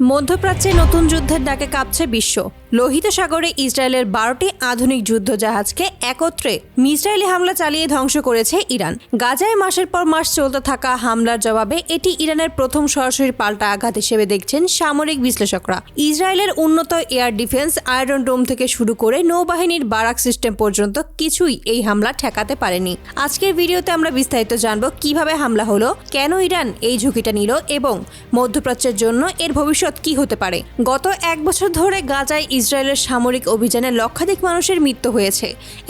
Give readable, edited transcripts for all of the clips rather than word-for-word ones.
মধ্যপ্রাচ্যে নতুন যুদ্ধের ডাকে কাঁপছে বিশ্ব। লোহিত সাগরে ইসরায়েলের 12টি আধুনিক যুদ্ধ জাহাজকে একত্রে মিসাইলি হামলা চালিয়ে ধ্বংস করেছে ইরান। গাজায় মাসের পর মাস চলতে থাকা হামলার জবাবে এটি ইরানের প্রথম সরাসরি পাল্টা আঘাত হিসেবে দেখছেন সামরিক বিশ্লেষকরা। ইসরায়েলের উন্নত এয়ার ডিফেন্স, আয়রন ডোম থেকে শুরু করে নৌবাহিনীর বারাক সিস্টেম পর্যন্ত কিছুই এই হামলা ঠেকাতে পারেনি। আজকের ভিডিওতে আমরা বিস্তারিত জানব কিভাবে হামলা হলো, কেন ইরান এই ঝুঁকিটা নিল এবং মধ্যপ্রাচ্যের জন্য এর ভবিষ্যৎ কি হতে পারে। গত এক বছর ধরে গাজায় ইসরায়েলের সামরিক অভিযানে লক্ষাধিক মানুষের মৃত্যু হয়েছে,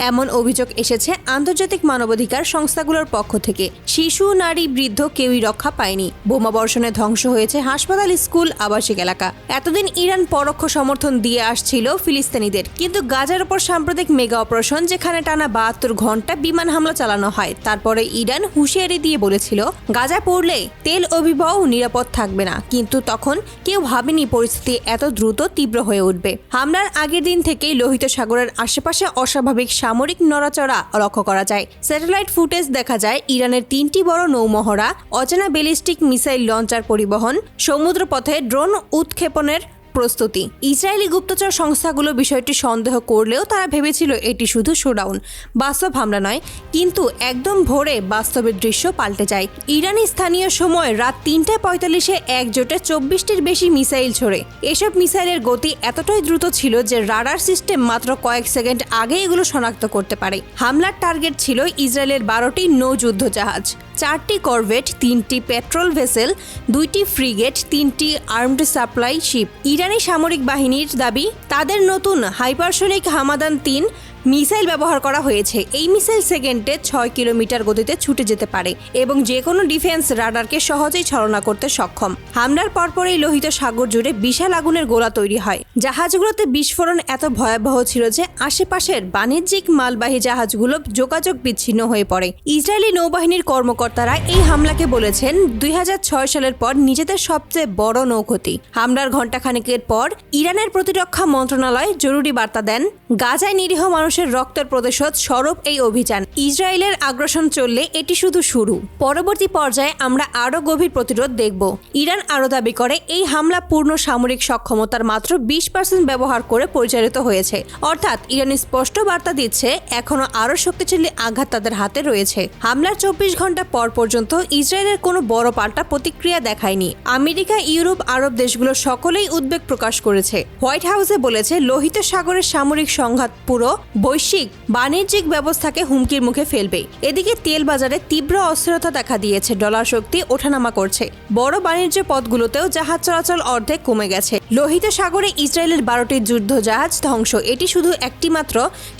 এমন অভিযোগ এসেছে আন্তর্জাতিক মানবাধিকার সংস্থাগুলোর পক্ষ থেকে। শিশু, নারী, বৃদ্ধ কেউই রক্ষা পায়নি। বোমাবর্ষণে ধ্বংস হয়েছে হাসপাতাল, স্কুল, আবাসিক এলাকা। এতদিন ইরান পরোক্ষ সমর্থন দিয়ে আসছিল ফিলিস্তিনিদের, কিন্তু গাজার উপর সাম্প্রতিক মেগা অপারেশন, যেখানে টানা 72 ঘন্টা বিমান হামলা চালানো হয়, তারপরে ইরান হুঁশিয়ারি দিয়ে বলেছিল গাজা পড়লে তেল অভিভও নিরাপদ থাকবে না। কিন্তু তখন কেউ ভাবেনি পরিস্থিতি এত দ্রুত তীব্র হয়ে উঠবে। হামলার আগের দিন থেকেই লোহিত সাগরের আশেপাশে অস্বাভাবিক সামরিক নড়াচড়া লক্ষ্য করা যায়। স্যাটেলাইট ফুটেজ দেখা যায় ইরানের 3টি বড় নৌমহড়া, অজানা ব্যালিস্টিক মিসাইল লঞ্চার পরিবহন, সমুদ্রপথে ড্রোন উৎক্ষেপণের প্রস্তুতি। ইসরায়েলি গুপ্তচর সংস্থাগুলো বিষয়টি সন্দেহ করলেও তারা ভেবেছিল এটি শুধু শোডাউন, বাস্তব হামলা নয়। কিন্তু একদম ভোরে বাস্তবের দৃশ্য পাল্টে যায়। ইরানি স্থানীয় সময় রাত 3:45-এ একজোটে 24টির বেশি মিসাইল ছোড়ে। এসব মিসাইলের গতি এতটাই দ্রুত ছিল যে রাডার সিস্টেম মাত্র কয়েক সেকেন্ড আগে এগুলো শনাক্ত করতে পারে। হামলার টার্গেট ছিল ইসরায়েলের 12টি নৌযুদ্ধ জাহাজ, 4টি করভেট, 3টি পেট্রোল ভেসেল, 2টি ফ্রিগেট, 3টি আর্মড সাপ্লাই শিপ। ইরানি সামরিক বাহিনীর দাবি তাদের নতুন হাইপারসোনিক হামাদান 3 মিসাইল ব্যবহার করা হয়েছে। এই মিসাইল সেকেন্ডে 6 কিলোমিটার গতিতে ছুটে যেতে পারে এবং যে কোনো ডিফেন্স রাডারকে সহজেই ছলনা করতে সক্ষম। হামলার পরপরই লোহিত সাগর জুড়ে বিশাল আগুনের গোলা তৈরি হয়। জাহাজগুলোতে বিস্ফোরণ এত ভয়াবহ ছিল যে আশেপাশের বাণিজ্যিক মালবাহী জাহাজগুলো যোগাযোগ বিচ্ছিন্ন হয়ে পড়ে। ইসরায়েলি নৌবাহিনীর কর্মকর্তারা এই হামলাকে বলেছেন 2006 সালের পর নিজেদের সবচেয়ে বড় নৌক্ষতি। হামলার ঘণ্টাখানেকের পর ইরানের প্রতিরক্ষা মন্ত্রণালয় জরুরি বার্তা দেন, গাজায় নিরীহ মানুষের রক্তের প্রতিশোধ স্বরূপ এই অভিযান। ইসরায়েলের আগ্রাসন চললে এটি শুধু শুরু। পরবর্তী পর্যায়ে আমরা আরও গভীর প্রতিরোধ দেখব। ইরান আরও দাবি করে এই হামলা পূর্ণ সামরিক সক্ষমতার মাত্র 20% ব্যবহার করে পরিচালিত হয়েছে। অর্থাৎ ইরান স্পষ্ট বার্তা দিচ্ছে এখনও আরও শক্তিশালী আঘাত তাদের হাতে রয়েছে। হামলার 24 ঘন্টা পর পর্যন্ত ইসরায়েলের কোনো বড় পাল্টা প্রতিক্রিয়া দেখায়নি। আমেরিকা, ইউরোপ, আরব দেশগুলো সকলেই উদ্বেগ প্রকাশ করেছে। হোয়াইট হাউসে বলেছে লোহিত সাগরের সামরিক সংঘাত পুরো বৈশ্বিক বাণিজ্যিক ব্যবস্থাকে হুমকির মুখে ফেলবে। এদিকে তেল বাজারে তীব্র অস্থিরতা দেখা দিয়েছে, ডলার শক্তি ওঠানামা করছে। বড় বাণিজ্য পথগুলোতেও জাহাজ চলাচল অর্ধেক কমে গেছে। লোহিত সাগরে ইসরায়েলের 12টি যুদ্ধ জাহাজ ধ্বংস এটি শুধু একটি মাত্র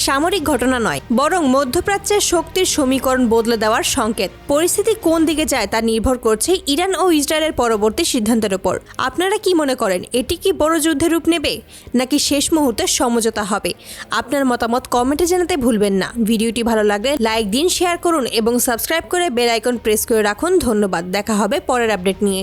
সামরিক ঘটনা নয়, বরং মধ্যপ্রাচ্যের শক্তির সমীকরণ বদলে দেওয়ার সংকেত। পরিস্থিতি কোন দিকে যায় তা নির্ভর করছে ইরান ও ইসরায়েলের পরবর্তী সিদ্ধান্তের উপর। আপনারা কি মনে করেন, এটি কি বড় যুদ্ধের রূপ নেবে নাকি শেষ মুহূর্তে সমঝোতা হবে? আপনার মতামত কমেন্টে জানাতে ভুলবেন না। ভিডিওটি ভালো লাগলে লাইক দিন, শেয়ার করুন এবং সাবস্ক্রাইব করে বেল আইকন প্রেস করে রাখুন। ধন্যবাদ। দেখা হবে পরের আপডেট নিয়ে।